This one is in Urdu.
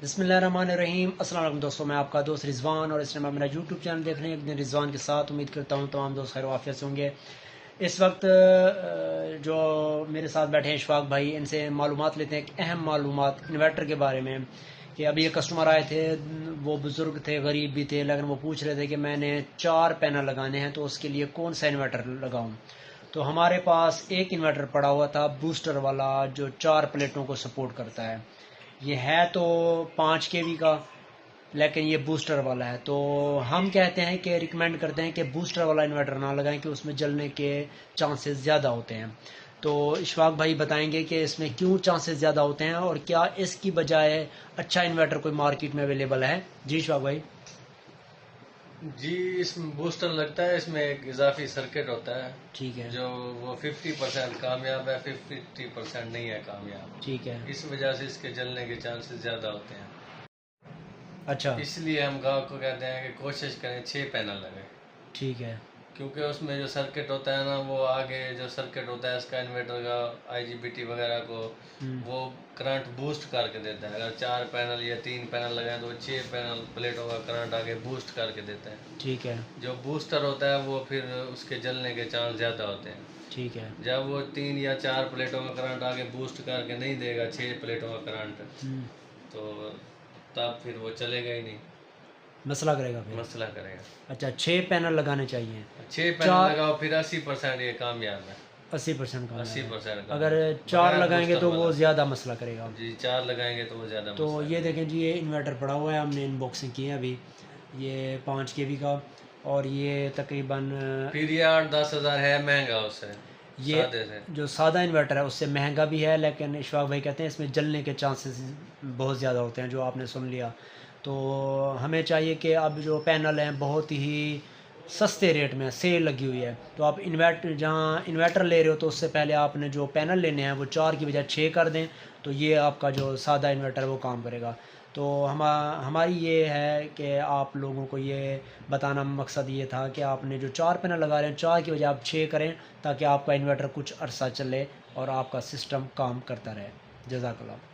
بسم اللہ الرحمن الرحیم۔ السلام علیکم دوستوں، میں آپ کا دوست رضوان اور اس میں میرا یوٹیوب چینل دیکھ رہے ہیں ایک دن رضوان کے ساتھ۔ امید کرتا ہوں تمام دوست خیر و عافیت سے ہوں گے۔ اس وقت جو میرے ساتھ بیٹھے ہیں اشفاق بھائی، ان سے معلومات لیتے ہیں، ایک اہم معلومات انورٹر کے بارے میں۔ کہ ابھی ایک کسٹمر آئے تھے، وہ بزرگ تھے، غریب بھی تھے، لیکن وہ پوچھ رہے تھے کہ میں نے 4 پینل لگانے ہیں تو اس کے لیے کون سا انورٹر لگاؤں۔ تو ہمارے پاس ایک انورٹر پڑا ہوا تھا بوسٹر والا، جو 4 پلیٹوں کو سپورٹ کرتا ہے۔ یہ ہے تو 5 kV کا، لیکن یہ بوسٹر والا ہے۔ تو ہم کہتے ہیں کہ ریکمینڈ کرتے ہیں کہ بوسٹر والا انورٹر نہ لگائیں، کہ اس میں جلنے کے چانسز زیادہ ہوتے ہیں۔ تو اشفاق بھائی بتائیں گے کہ اس میں کیوں چانسز زیادہ ہوتے ہیں اور کیا اس کی بجائے اچھا انورٹر کوئی مارکیٹ میں اویلیبل ہے؟ جی اشفاق بھائی۔ جی، اس میں بوسٹر لگتا ہے، اس میں ایک اضافی سرکٹ ہوتا ہے، ٹھیک ہے، جو وہ 50% کامیاب ہے، 50% نہیں ہے کامیاب۔ ٹھیک ہے، اس وجہ سے اس کے جلنے کے چانسز زیادہ ہوتے ہیں۔ اچھا، اس لیے ہم گاہک کو کہتے ہیں کہ کوشش کریں 6 پینل لگیں، ٹھیک ہے، کیونکہ اس میں جو سرکٹ ہوتا ہے نا، وہ آگے جو سرکٹ ہوتا ہے اس کا انورٹر کا IGBT وغیرہ کو وہ کرنٹ بوسٹ کر کے دیتا ہے۔ اگر 4 پینل یا 3 پینل لگائیں تو 6 پینل پلیٹوں کا کرنٹ آگے بوسٹ کر کے دیتا ہے۔ ٹھیک ہے، جو بوسٹر ہوتا ہے وہ پھر اس کے جلنے کے چانس زیادہ ہوتے ہیں۔ ٹھیک ہے، جب وہ 3 یا 4 پلیٹوں کا کرنٹ آگے بوسٹ کر کے نہیں دے گا 6 پلیٹوں کا کرنٹ، تو تب پھر وہ چلے گا ہی نہیں، مسئلہ کرے گا پھر۔ مسئلہ کرے گا۔ اچھا، 6 پینل لگانے چاہیے، 6 پینل لگاؤ، پھر 80% یہ کامیاب ہے۔ 80% کا 80% کا اگر 4 لگائیں گے تو وہ زیادہ مسئلہ کرے گا۔ جی، 4 لگائیں گے تو وہ زیادہ تو مسئلہ یہ دیکھیں جی، یہ انورٹر پڑا ہوا ہے، ہم نے ان باکسنگ کی ہے ابھی، یہ 5 kV کا، اور یہ تقریباً پھر یہ 8-10 ہزار ہے مہنگا اس سے، یہ سادے سے۔ جو سادہ انورٹر ہے اس سے مہنگا بھی ہے، لیکن اشفاق بھائی کہتے ہیں اس میں جلنے کے چانسز بہت زیادہ ہوتے ہیں، جو آپ نے سن لیا۔ تو ہمیں چاہیے کہ اب جو پینل ہیں بہت ہی سستے ریٹ میں سیل لگی ہوئی ہے، تو آپ جہاں انورٹر لے رہے ہو تو اس سے پہلے آپ نے جو پینل لینے ہیں وہ 4 کی بجائے 6 کر دیں، تو یہ آپ کا جو سادہ انورٹر ہے وہ کام کرے گا۔ تو ہماری یہ ہے کہ آپ لوگوں کو یہ بتانا مقصد یہ تھا کہ آپ نے جو 4 پینل لگا رہے ہیں 4 کی بجائے آپ 6 کریں، تاکہ آپ کا انورٹر کچھ عرصہ چلے اور آپ کا سسٹم کام کرتا رہے۔ جزاک اللہ۔